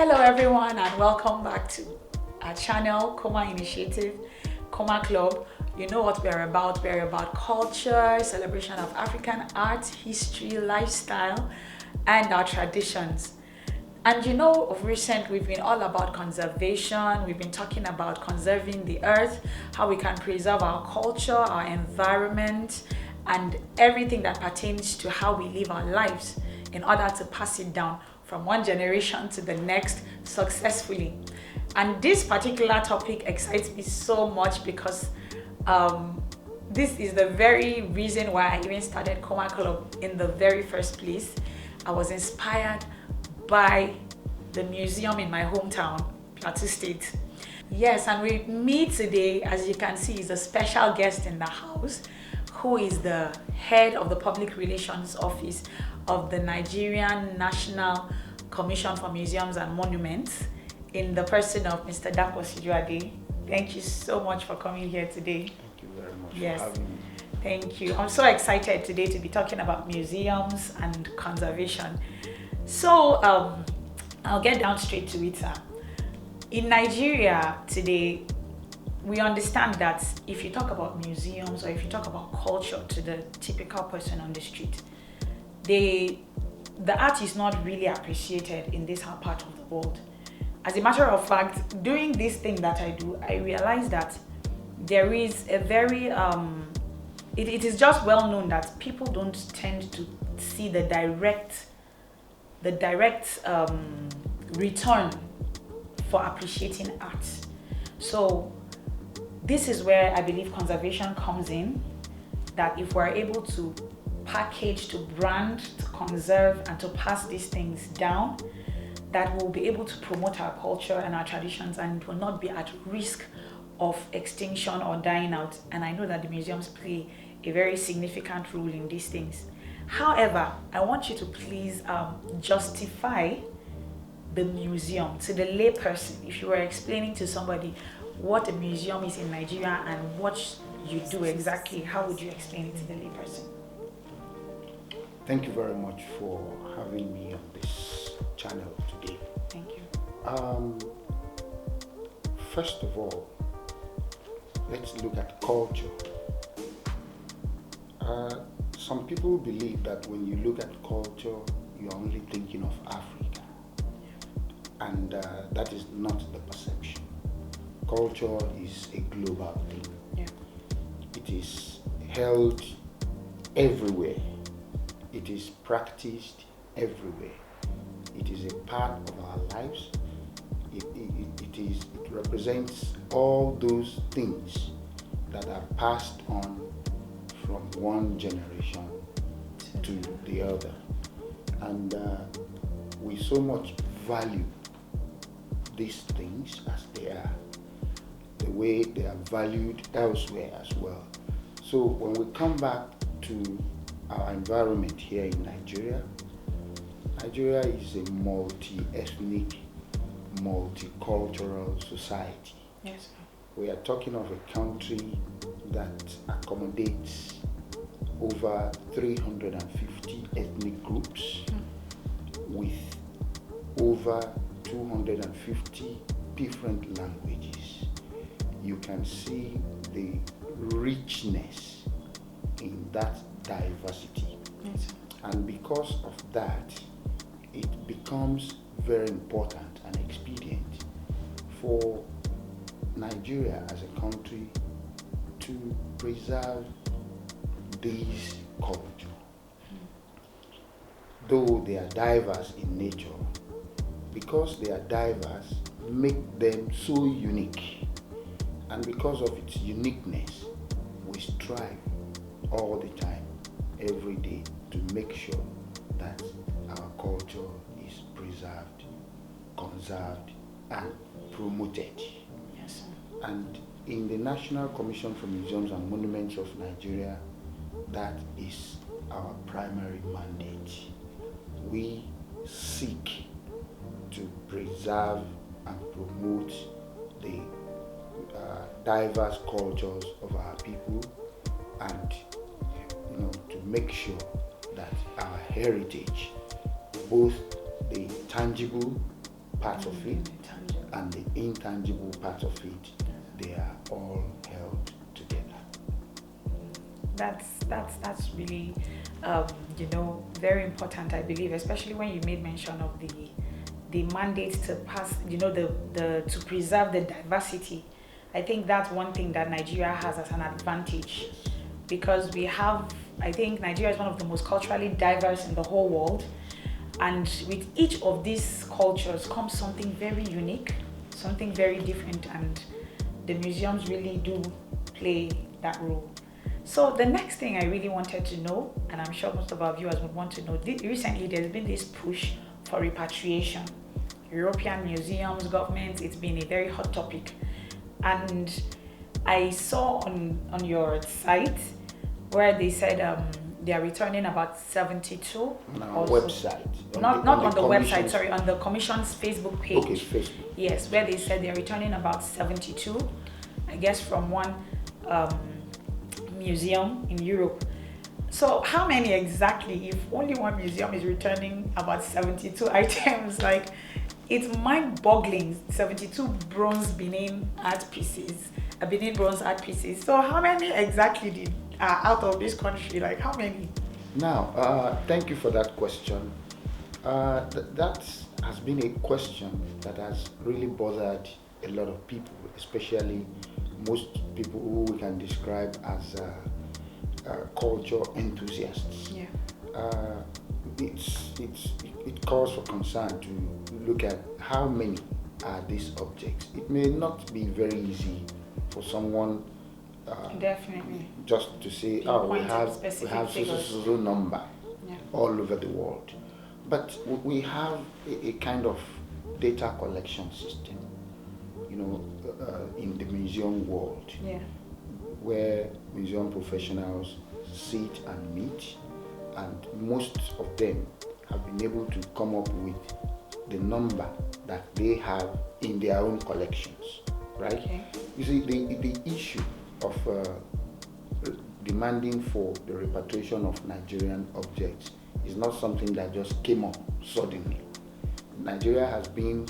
Hello everyone and welcome back to our channel, Coma Initiative, Coma Club. You know what we're about. We're about culture, celebration of African art, history, lifestyle, and our traditions. And you know, of recent, we've been all about conservation. We've been talking about conserving the earth, how we can preserve our culture, our environment, and everything that pertains to how we live our lives in order to pass it down from one generation to the next successfully. And this particular topic excites me so much because this is the very reason why I even started Coma Club in the very first place. I was inspired by the museum in my hometown, Plateau State. Yes, and with me today, as you can see, is a special guest in the house who is the head of the Public Relations Office of the Nigerian National Commission for Museums and Monuments, in the person of Mr. Dapo Sijuade. Thank you so much for coming here today. Thank you very much Yes. for having me. Thank you. I'm so excited today to be talking about museums and conservation. So I'll get down straight to it. In Nigeria today, we understand that if you talk about museums or if you talk about culture to the typical person on the street, the art is not really appreciated in this part of the world. As a matter of fact, doing this thing that I do, I realize that there is a very it is just well known that people don't tend to see the direct return for appreciating art. So this is where I believe conservation comes in, that if we're able to package, to brand, to conserve, and to pass these things down, that we'll be able to promote our culture and our traditions, and it will not be at risk of extinction or dying out. And I know that the museums play a very significant role in these things. However, I want you to please justify the museum to the layperson. If you were explaining to somebody what a museum is in Nigeria and what you do exactly, how would you explain it to the layperson? Thank you very much for having me on this channel today. Thank you. First of all, let's look at culture. Some people believe that when you look at culture, you're only thinking of Africa. And that is not the perception. Culture is a global thing. Yeah. It is held everywhere. It is practiced everywhere. It is a part of our lives. It represents all those things that are passed on from one generation to the other. And we so much value these things as they are, the way they are valued elsewhere as well. So when we come back to our environment here in Nigeria, Nigeria is a multi-ethnic, multicultural society. Yes. We are talking of a country that accommodates over 350 ethnic groups with over 250 different languages. You can see the richness in that diversity. Yes. And because of that, it becomes very important and expedient for Nigeria as a country to preserve these culture. Though they are diverse in nature, because they are diverse, make them so unique. And because of its uniqueness, we strive all the time, every day, to make sure that our culture is preserved, conserved, and promoted. Yes. And in the National Commission for Museums and Monuments of Nigeria, that is our primary mandate. We seek to preserve and promote the diverse cultures of our people, and to make sure that our heritage, both the tangible parts of it and the intangible parts of it, they are all held together. That's really very important, I believe, especially when you made mention of the mandate to pass, the to preserve the diversity. I think that's one thing that Nigeria has as an advantage, because I think Nigeria is one of the most culturally diverse in the whole world, and with each of these cultures comes something very unique, something very different, and the museums really do play that role. So the next thing I really wanted to know, and I'm sure most of our viewers would want to know, recently there's been this push for repatriation. European museums, governments, it's been a very hot topic. And I saw on your site where they said they are returning about 72. On our website. Not on the website, sorry, on the Commission's Facebook page. Okay, Facebook. Yes, where they said they're returning about 72, I guess, from one museum in Europe. So how many exactly, if only one museum is returning about 72 items? Like, it's mind-boggling. 72 Benin bronze art pieces. So how many exactly are out of this country? Like, how many? Now, thank you for that question. That has been a question that has really bothered a lot of people, especially most people who we can describe as culture enthusiasts. Yeah. It calls for concern to look at how many are these objects. It may not be very easy for someone Definitely just to say, we have so number all over the world. But we have a kind of data collection system, in the museum world, where museum professionals sit and meet, and most of them have been able to come up with the number that they have in their own collections, right? Okay. You see, the issue of demanding for the repatriation of Nigerian objects is not something that just came up suddenly. Nigeria has been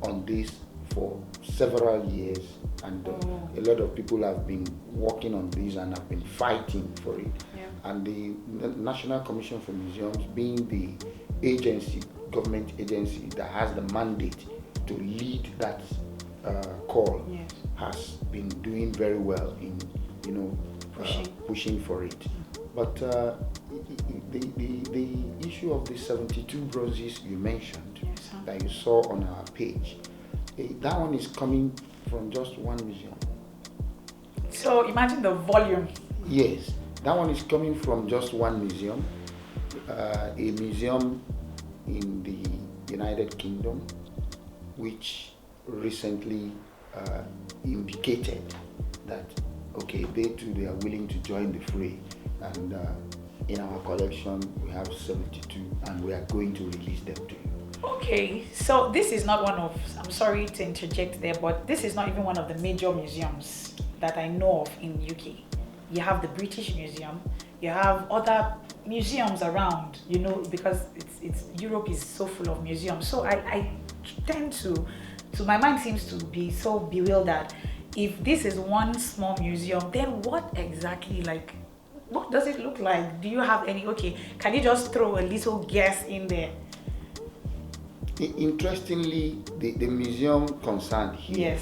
on this for several years, and a lot of people have been working on this and have been fighting for it. Yeah. And the National Commission for Museums, being the government agency that has the mandate to lead that call, has been doing very well in pushing for it. But the issue of the 72 bronzes you mentioned, that you saw on our page, that one is coming from just one museum. So imagine the volume. Yes, that one is coming from just one museum, a museum in the United Kingdom, which recently indicated that, okay, they are willing to join the fray, and in our collection we have 72, and we are going to release them to you. Okay, so this is not one of, I'm sorry to interject there, but this is not even one of the major museums that I know of in UK. You have the British Museum, you have other museums around, because it's Europe is so full of museums. So I tend to my mind seems to be so bewildered. If this is one small museum, then what exactly, what does it look like? Do you have any, can you just throw a little guess in there? Interestingly, the museum concerned here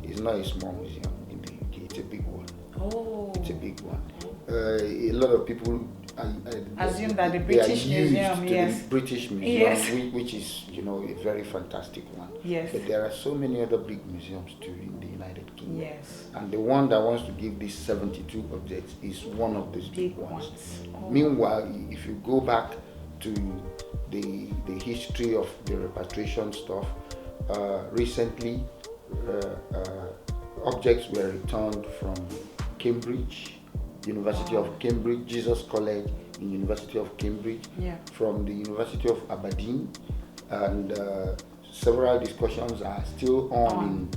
is not a small museum in the UK, it's a big one. Oh. It's a big one. A lot of people assume that the British Museum, the British Museum, which is, a very fantastic one. Yes. But there are so many other big museums too in the United Kingdom. Yes. And the one that wants to give these 72 objects is one of those big ones. Oh. Meanwhile, if you go back to the history of the repatriation stuff, recently objects were returned from Cambridge, University of Cambridge, Jesus College in University of Cambridge, from the University of Aberdeen, and several discussions are still on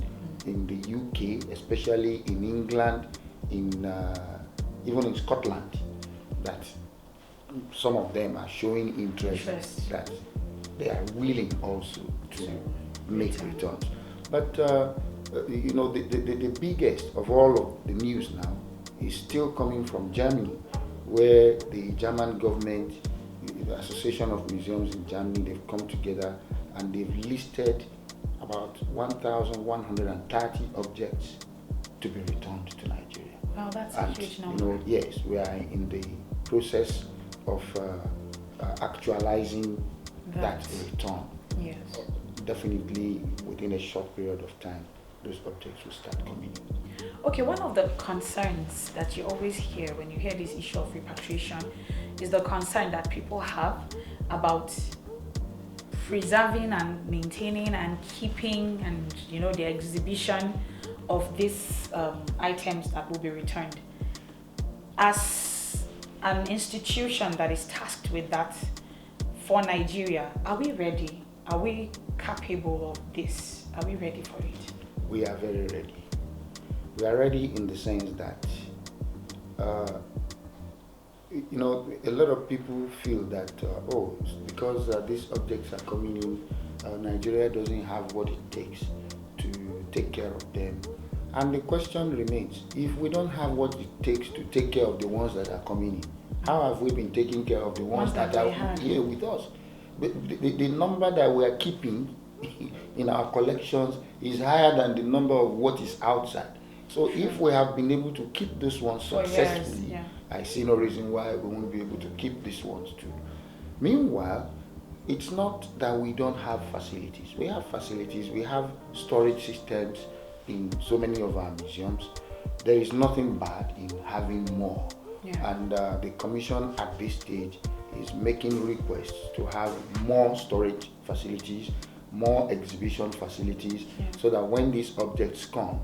in the UK, especially in England, even in Scotland, that some of them are showing interest that they are willing also make returns. But the biggest of all of the news now is still coming from Germany, where the German government, the Association of Museums in Germany, they've come together and they've listed about 1,130 objects to be returned to Nigeria. Wow, that's a huge number. Yes, we are in the process of actualizing that return. Yes. Definitely within a short period of time, those objects will start coming in. Okay, one of the concerns that you always hear when you hear this issue of repatriation is the concern that people have about preserving and maintaining and keeping and the exhibition of these items that will be returned. As an institution that is tasked with that for Nigeria, are we ready? Are we capable of this? Are we ready for it? We are very ready. We are ready in the sense that a lot of people feel that because these objects are coming in, Nigeria doesn't have what it takes to take care of them. And the question remains, if we don't have what it takes to take care of the ones that are coming in, how have we been taking care of the ones that are here with us? The number that we are keeping in our collections is higher than the number of what is outside. So if we have been able to keep those ones successfully, I see no reason why we won't be able to keep these ones too. Meanwhile, it's not that we don't have facilities. We have facilities, we have storage systems in so many of our museums. There is nothing bad in having more. And the Commission at this stage is making requests to have more storage facilities, more exhibition facilities, so that when these objects come,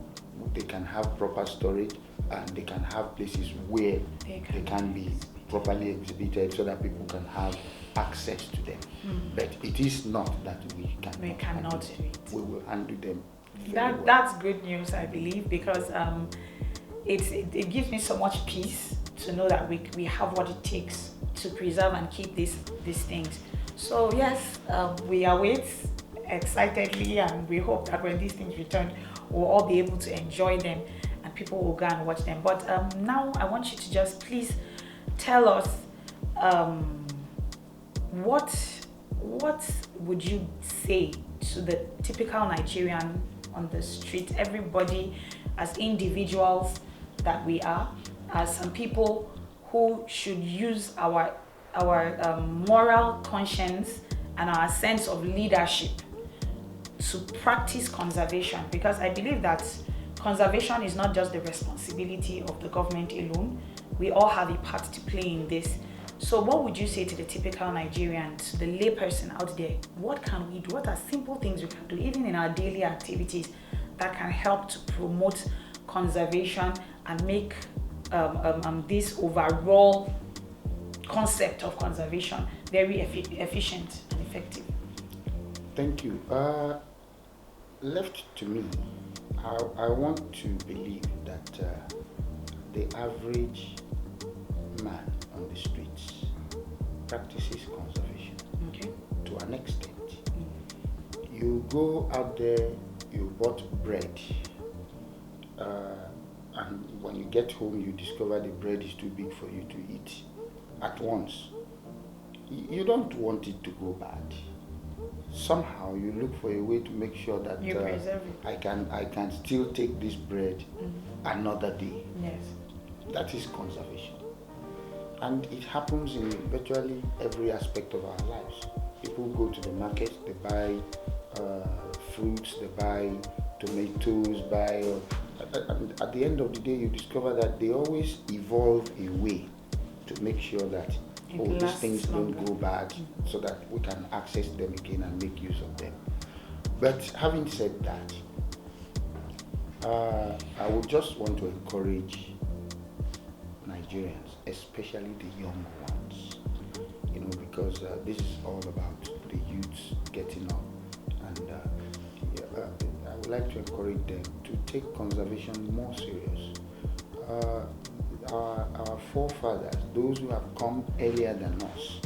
they can have proper storage and they can have places where they can be properly exhibited so that people can have access to them. But it is not that we cannot do it. We will handle them. That's good news, I believe, because it gives me so much peace to know that we have what it takes to preserve and keep these things. So yes, we await excitedly, and we hope that when these things return, we'll all be able to enjoy them and people will go and watch them. But now I want you to just please tell us what would you say to the typical Nigerian on the street, everybody as individuals that we are, as some people who should use our moral conscience and our sense of leadership to practice conservation, because I believe that conservation is not just the responsibility of the government alone. We all have a part to play in this. So what would you say to the typical Nigerian, to the layperson out there? What can we do? What are simple things we can do, even in our daily activities, that can help to promote conservation and make this overall concept of conservation very efficient and effective? Thank you. Left to me, I want to believe that the average man on the streets practices conservation to an extent. You go out there, you bought bread, and when you get home, you discover the bread is too big for you to eat at once. You don't want it to go bad. Somehow you look for a way to make sure that you preserve it. I can still take this bread another day. Yes. That is conservation. And it happens in virtually every aspect of our lives. People go to the market, they buy fruits, they buy tomatoes, and at the end of the day you discover that they always evolve a way to make sure that these things don't go bad, so that we can access them again and make use of them. But having said that, I would just want to encourage Nigerians, especially the young ones, because this is all about the youths getting up, and I would like to encourage them to take conservation more serious. Our forefathers, those who have come earlier than us,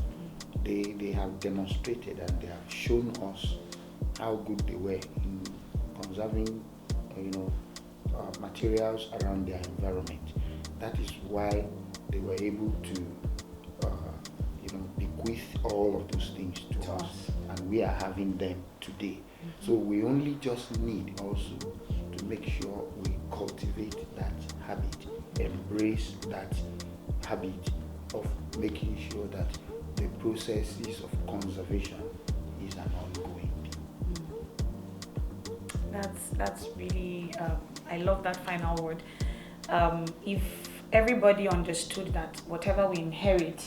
they have demonstrated and they have shown us how good they were in conserving, materials around their environment. That is why they were able to, bequeath all of those things to us, and we are having them today. So we only just need also to make sure we cultivate that habit, embrace that habit of making sure that the processes of conservation is an ongoing thing. That's really, I love that final word. If everybody understood that whatever we inherit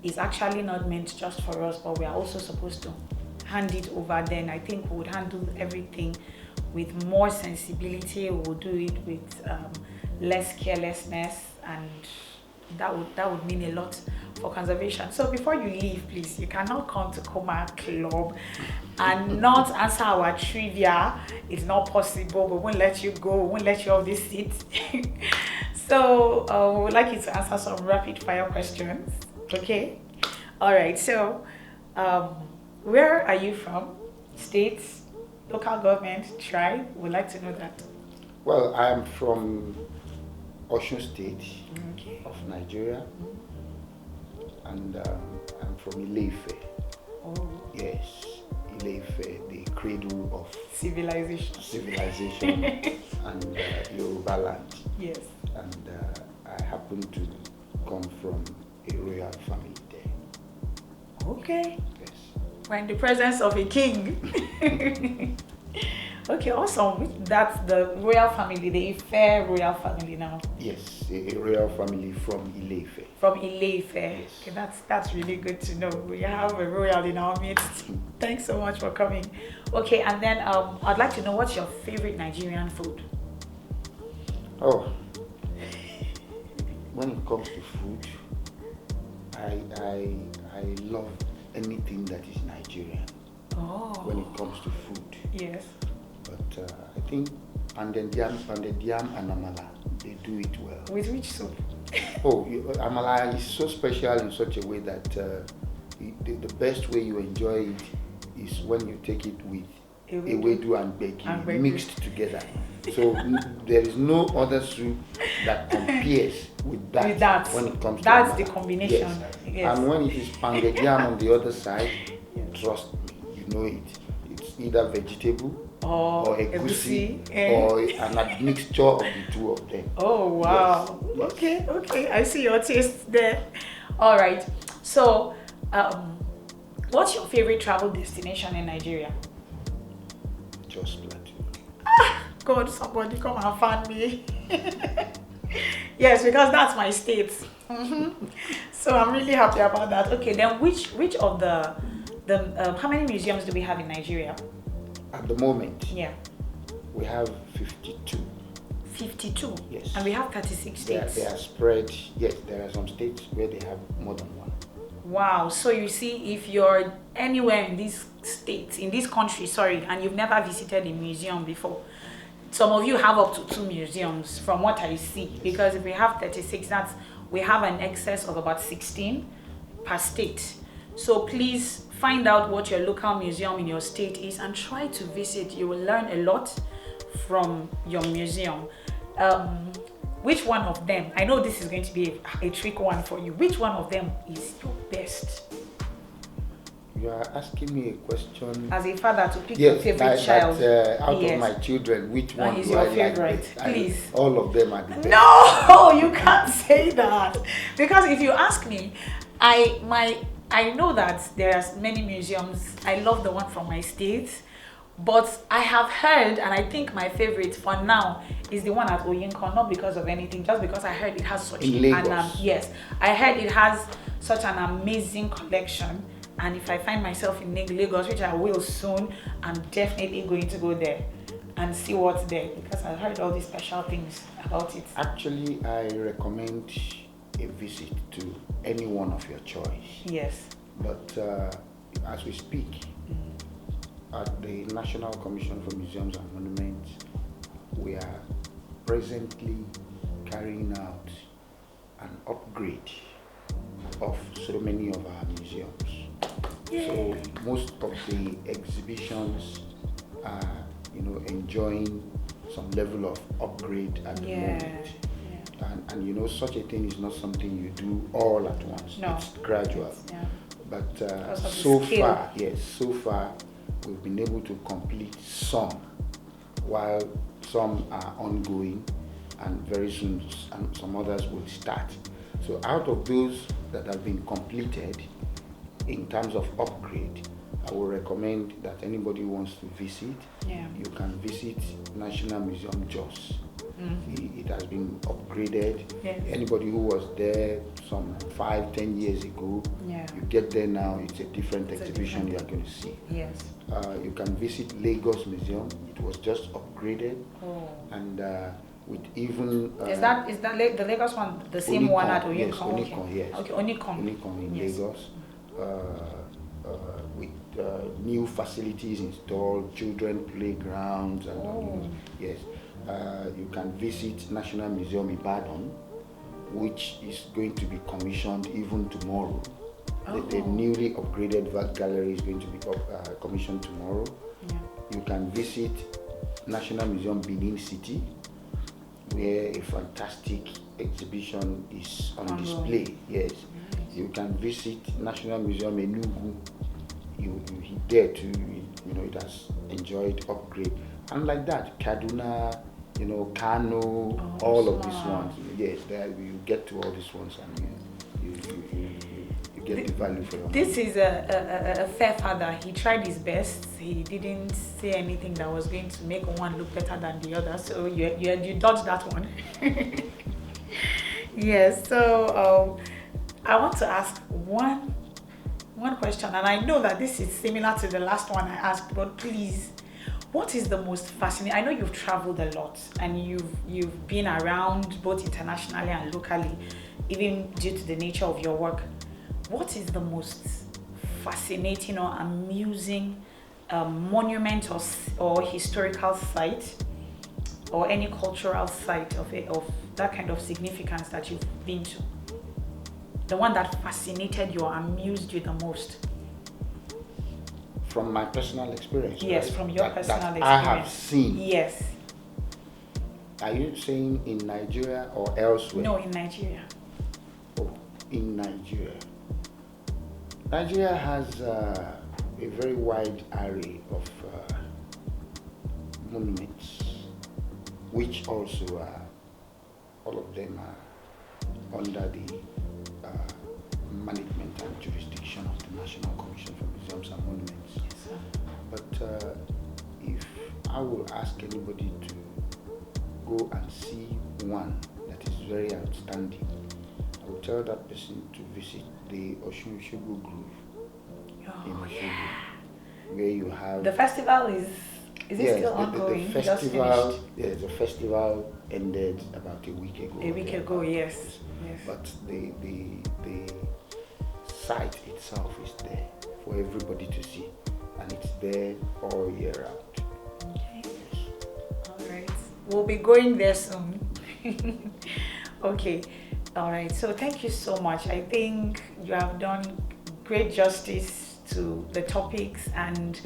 is actually not meant just for us, but we are also supposed to hand it over, then I think we would handle everything with more sensibility. We would do it with less carelessness, and that would mean a lot for conservation. So before you leave, please, you cannot come to Coma Club and not answer our trivia. It's not possible. We won't let you go. We won't let you off this seat. So we would like you to answer some rapid fire questions. Okay? All right. So where are you from? States, local government, tribe? We'd like to know that. Well, I am from Osun State Okay. of Nigeria, and I'm from Ile-Ife. Oh, Yes, Ile-Ife, the cradle of civilization. and Yoruba land. Yes. And I happen to come from a royal family there. Okay. Yes. We're in the presence of a king. Okay, awesome. That's the royal family, the Ife royal family now. Yes, a royal family from Ile-Ife. From Ile-Ife. Yes. Okay, that's really good to know. We have a royal in our midst. Thanks so much for coming. Okay, and then I'd like to know, what's your favorite Nigerian food? Oh, when it comes to food, I love anything that is Nigerian. Oh. When it comes to food, Yes. but I think pounded yam and amala, they do it well. With which soup? Amala is so special in such a way that the best way you enjoy it is when you take it with ewedu and gbegiri mixed together. So there is no other soup that compares with that when it comes to that's amala. the combination. Yes. And when it is pounded yam on the other side, trust me, you know it. It's either vegetable or egusi or an admixture of the two of them. Oh wow. Yes. Okay. I see your taste there. All right. So, what's your favorite travel destination in Nigeria? Just Plateau. God, somebody come and find me. Yes, because that's my state. So I'm really happy about that. Okay, then which of the how many museums do we have in Nigeria? At the moment, Yeah. we have 52. 52. Yes. And we have 36 states. They are spread. Yes, there are some states where they have more than one. Wow. So you see, if you're anywhere in this state, in this country, and you've never visited a museum before, some of you have up to 2 museums from what I see. Because if we have 36, we have an excess of about 16 per state. So please find out what your local museum in your state is and try to visit. You will learn a lot from your museum. Which one of them, I know this is going to be a trick one for you, which one of them is your best? You are asking me a question. As a father, to pick your favorite child. Out of my children, which one is do your I favorite? like? Please. All of them are the best. No, you can't say that. Because if you ask me, I know that there are many museums. I love the one from my state. But I have heard, and I think my favorite for now is the one at Oyinkan, not because of anything, just because I heard it has such Lagos. I heard it has such an amazing collection. And if I find myself in Lagos, which I will soon, I'm definitely going to go there and see what's there, because I heard all these special things about it. Actually, I recommend a visit to any one of your choice. Yes. But as we speak, at the National Commission for Museums and Monuments, we are presently carrying out an upgrade of so many of our museums. Yay. So most of the exhibitions enjoying some level of upgrade at the moment. And such a thing is not something you do all at once. No. It's gradual. Yeah. But so far, we've been able to complete some, while some are ongoing, and very soon some others will start. So out of those that have been completed, in terms of upgrade, I would recommend that anybody who wants to visit, you can visit National Museum Jos. It has been upgraded. Yes. Anybody who was there some 5-10 years ago, you get there now, it's a different exhibition you are going to see. Yes. You can visit Lagos Museum. It was just upgraded. And with even is that the Lagos one the same Onikon, one at yes, Onikon? Onikon, yes. Okay, Onikon. Onikon in Yes. Lagos. With new facilities installed, children playgrounds, and yes. You can visit National Museum Ibadan, which is going to be commissioned even tomorrow. The newly upgraded Vat Gallery is going to be commissioned tomorrow. You can visit National Museum Benin City, where a fantastic exhibition is on display. Yes. You can visit National Museum Enugu. You there too. It has enjoyed upgrade, and like that, Kaduna, Kano, all of these ones. Yes, there you get to all these ones, and you get the value for your money. This is a fair father. He tried his best. He didn't say anything that was going to make one look better than the other. So you dodged that one. Yes. So I want to ask one question, and I know that this is similar to the last one I asked, but please, what is the most fascinating? I know you've traveled a lot and you've been around both internationally and locally, even due to the nature of your work. What is the most fascinating or amusing monument or historical site or any cultural site of that kind of significance that you've been to? The one that fascinated you or amused you the most? From my personal experience. Yes, right? from your personal that experience. I have seen. Yes. Are you saying in Nigeria or elsewhere? No, in Nigeria. Oh, in Nigeria. Nigeria has a very wide array of monuments, which also are, all of them are under the management and jurisdiction of the National Commission for Museums and Monuments. Yes, sir. But if I will ask anybody to go and see one that is very outstanding, I will tell that person to visit the Osun Osogbo Grove in Osogbo, where you have the festival is it still ongoing? The festival, the festival ended about a week ago. A week ago, yes. But the site itself is there for everybody to see, and it's there all year round. Okay. Yes. All right. We'll be going there soon. Okay. All right. So thank you so much. I think you have done great justice to the topics, and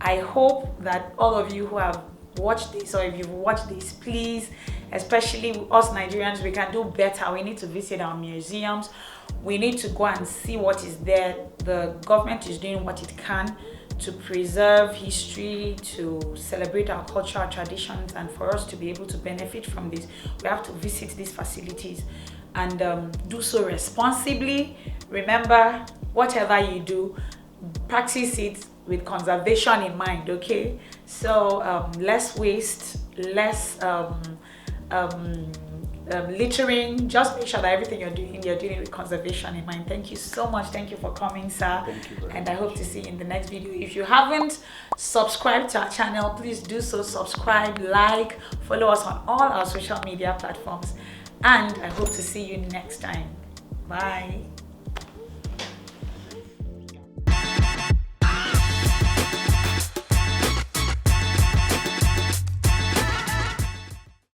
I hope that all of you who have watched this, or if you've watched this, please, especially us Nigerians, we can do better. We need to visit our museums. We need to go and see what is there. The government is doing what it can to preserve history, to celebrate our cultural traditions, and for us to be able to benefit from this, we have to visit these facilities and do so responsibly. Remember, whatever you do, practice it with conservation in mind, okay? So less waste, less littering. Just make sure that everything you're doing it with conservation in mind. Thank you so much. Thank you for coming, sir. Thank you very and much. I hope to see you in the next video. If you haven't subscribed to our channel, please do so. Subscribe, like, follow us on all our social media platforms, and I hope to see you next time. Bye.